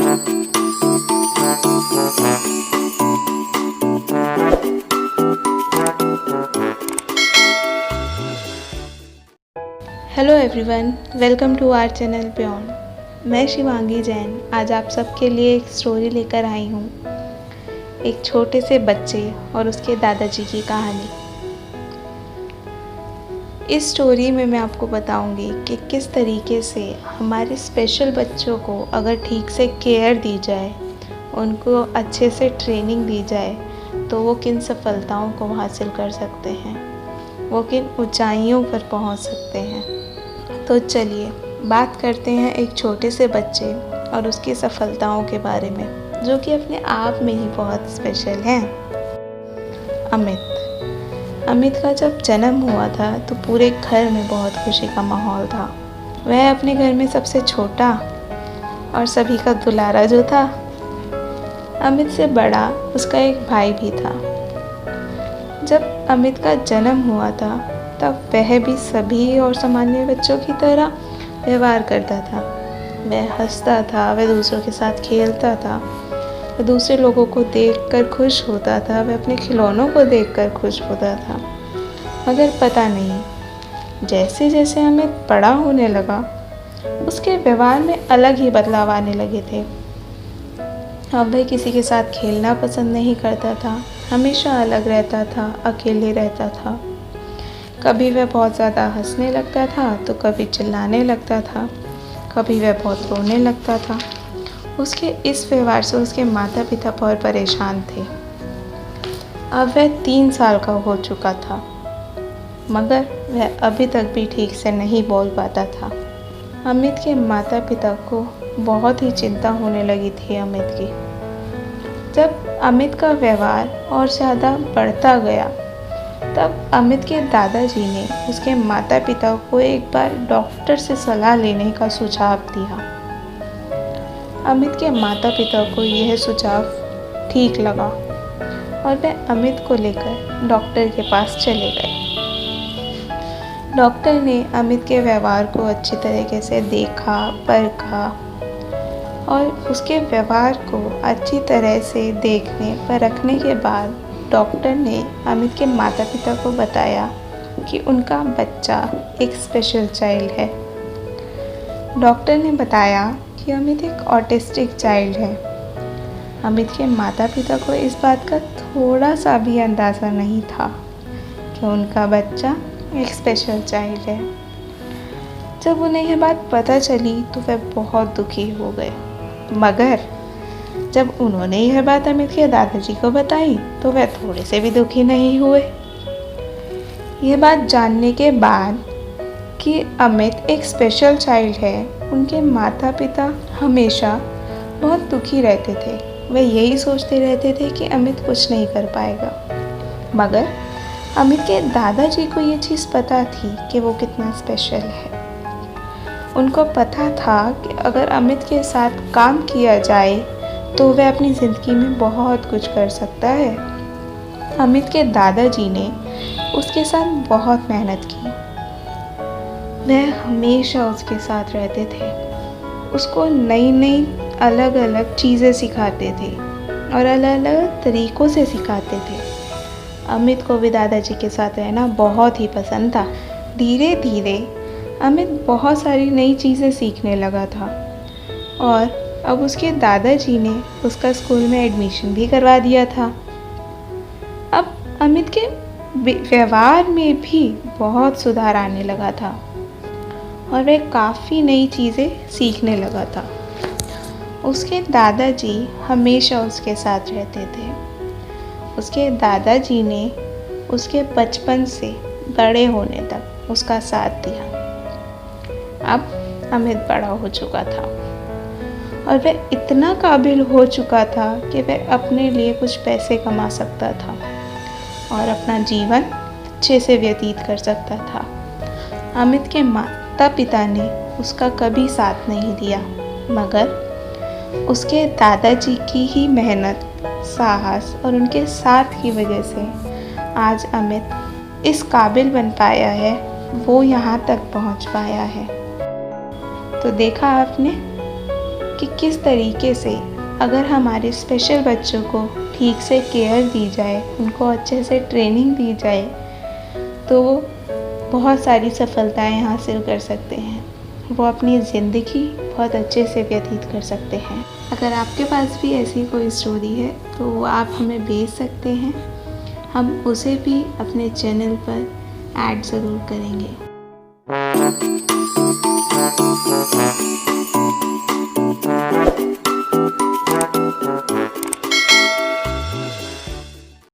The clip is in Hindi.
Hello everyone, welcome to our channel Beyond. मैं शिवांगी जैन आज आप सबके लिए एक स्टोरी लेकर आई हूँ। एक छोटे से बच्चे और उसके दादाजी की कहानी। इस स्टोरी में मैं आपको बताऊंगी कि किस तरीके से हमारे स्पेशल बच्चों को अगर ठीक से केयर दी जाए, उनको अच्छे से ट्रेनिंग दी जाए, तो वो किन सफलताओं को हासिल कर सकते हैं, वो किन ऊंचाइयों पर पहुंच सकते हैं। तो चलिए बात करते हैं एक छोटे से बच्चे और उसकी सफलताओं के बारे में, जो कि अपने आप में ही बहुत स्पेशल हैं। अमित का जब जन्म हुआ था तो पूरे घर में बहुत खुशी का माहौल था। वह अपने घर में सबसे छोटा और सभी का दुलारा जो था। अमित से बड़ा उसका एक भाई भी था। जब अमित का जन्म हुआ था तब वह भी सभी और सामान्य बच्चों की तरह व्यवहार करता था। वह हंसता था, वह दूसरों के साथ खेलता था, वह दूसरे लोगों को देखकर खुश होता था, वह अपने खिलौनों को देखकर खुश होता था। मगर पता नहीं, जैसे जैसे अमित बड़ा होने लगा, उसके व्यवहार में अलग ही बदलाव आने लगे थे। अब वह किसी के साथ खेलना पसंद नहीं करता था, हमेशा अलग रहता था, अकेले रहता था। कभी वह बहुत ज़्यादा हंसने लगता था तो कभी चिल्लाने लगता था, कभी वह बहुत रोने लगता था। उसके इस व्यवहार से उसके माता पिता बहुत परेशान थे। अब वह 3 साल का हो चुका था, मगर वह अभी तक भी ठीक से नहीं बोल पाता था। अमित के माता पिता को बहुत ही चिंता होने लगी थी अमित की। जब अमित का व्यवहार और ज़्यादा बढ़ता गया, तब अमित के दादाजी ने उसके माता पिता को एक बार डॉक्टर से सलाह लेने का सुझाव दिया। अमित के माता पिता को यह सुझाव ठीक लगा और वे अमित को लेकर डॉक्टर के पास चले गए। डॉक्टर ने अमित के व्यवहार को अच्छी तरीके से देखा, परखा और उसके व्यवहार को अच्छी तरह से देखने परखने के बाद डॉक्टर ने अमित के माता पिता को बताया कि उनका बच्चा एक स्पेशल चाइल्ड है। डॉक्टर ने बताया कि अमित एक ऑटिस्टिक चाइल्ड है। अमित के माता पिता को इस बात का थोड़ा सा भी अंदाज़ा नहीं था कि उनका बच्चा एक स्पेशल चाइल्ड है। जब उन्हें यह बात पता चली तो वे बहुत दुखी हो गए, मगर जब उन्होंने यह बात अमित के दादाजी को बताई तो वह थोड़े से भी दुखी नहीं हुए। यह बात जानने के बाद कि अमित एक स्पेशल चाइल्ड है, उनके माता पिता हमेशा बहुत दुखी रहते थे। वे यही सोचते रहते थे कि अमित कुछ नहीं कर पाएगा। मगर अमित के दादाजी को ये चीज़ पता थी कि वो कितना स्पेशल है। उनको पता था कि अगर अमित के साथ काम किया जाए तो वह अपनी ज़िंदगी में बहुत कुछ कर सकता है। अमित के दादाजी ने उसके साथ बहुत मेहनत की। वह हमेशा उसके साथ रहते थे, उसको नई नई अलग अलग चीज़ें सिखाते थे और अलग अलग तरीक़ों से सिखाते थे। अमित को भी दादाजी के साथ रहना बहुत ही पसंद था। धीरे धीरे अमित बहुत सारी नई चीज़ें सीखने लगा था और अब उसके दादाजी ने उसका स्कूल में एडमिशन भी करवा दिया था। अब अमित के व्यवहार में भी बहुत सुधार आने लगा था और वह काफ़ी नई चीज़ें सीखने लगा था। उसके दादाजी हमेशा उसके साथ रहते थे। उसके दादाजी ने उसके बचपन से बड़े होने तक उसका साथ दिया। अब अमित बड़ा हो चुका था और वह इतना काबिल हो चुका था कि वह अपने लिए कुछ पैसे कमा सकता था और अपना जीवन अच्छे से व्यतीत कर सकता था। अमित के माता पिता ने उसका कभी साथ नहीं दिया, मगर उसके दादाजी की ही मेहनत, साहस और उनके साथ की वजह से आज अमित इस काबिल बन पाया है, वो यहाँ तक पहुँच पाया है। तो देखा आपने कि किस तरीके से अगर हमारे स्पेशल बच्चों को ठीक से केयर दी जाए, उनको अच्छे से ट्रेनिंग दी जाए, तो वो बहुत सारी सफलताएं हासिल कर सकते हैं। वो अपनी ज़िंदगी बहुत अच्छे से व्यतीत कर सकते हैं। अगर आपके पास भी ऐसी कोई स्टोरी है तो आप हमें भेज सकते हैं, हम उसे भी अपने चैनल पर ऐड ज़रूर करेंगे।